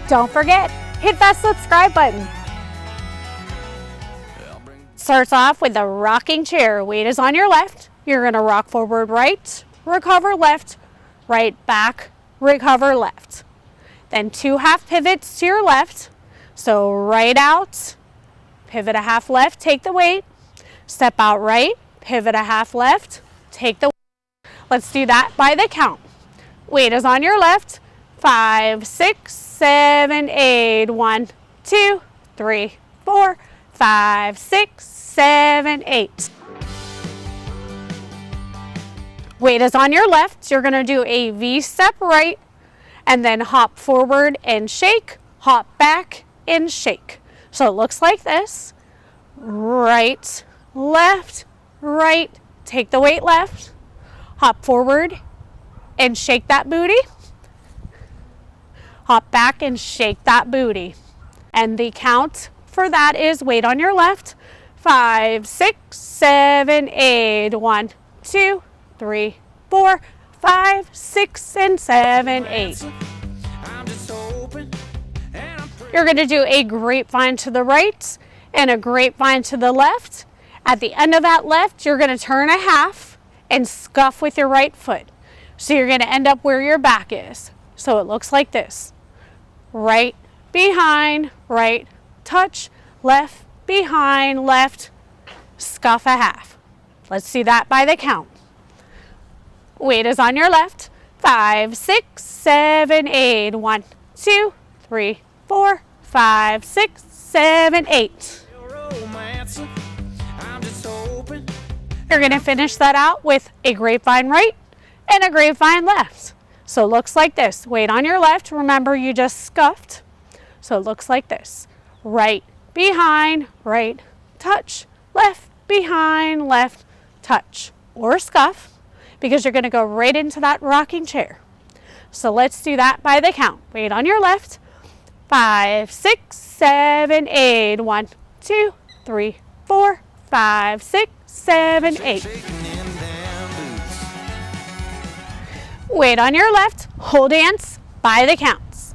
Don't forget, hit that subscribe button. Starts off with a rocking chair. Weight is on your left. You're going to rock forward right, recover left, right back, recover left. Then 2 half pivots to your left. So right out, pivot a half left, take the weight. Step out right, pivot a half left, take the weight. Let's do that by the count. Weight is on your left. 5, 6, 7, 8. 1, 2, 3, 4, 5, 6, 7, 8. Weight is on your left. You're going to do a V step right and then hop forward and shake, hop back and shake. So it looks like this. Right, left, right. Take the weight left, hop forward and shake that booty. Hop back and shake that booty. And the count for that is weight on your left. 5, 6, 7, 8. 1, 2, 3, 4, 5, 6, and 7, 8. You're going to do a grapevine to the right and a grapevine to the left. At the end of that left, you're going to turn a half and scuff with your right foot. So you're going to end up where your back is. So it looks like this. Right, behind, right, touch, left, behind, left, scuff a half. Let's do that by the count. Weight is on your left. 5, 6, 7, 8. 1, 2, 3, 4, 5, 6, 7, 8. You're going to finish that out with a grapevine right and a grapevine left. So it looks like this. Weight on your left. Remember, you just scuffed. So it looks like this. Right, behind, right, touch, left, behind, left, touch, or scuff, because you're going to go right into that rocking chair. So let's do that by the count. Weight on your left. 5, 6, 7, 8. 1, 2, 3, 4, 5, 6, 7, 8. Weight on your left. Whole dance by the counts.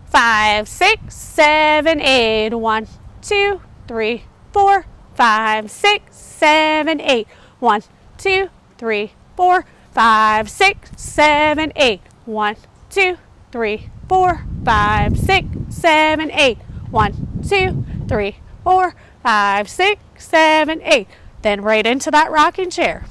5, 6, 7, 8. 1, 2, 3, 4, 5, 6, 7, 8. 1, 2, 3, 4, 5, 6, 7, 8. 1, 2, 3, 4, 5, 6, 7, 8. 1, 2, 3, 4, 5, 6, 7, 8. Then right into that rocking chair.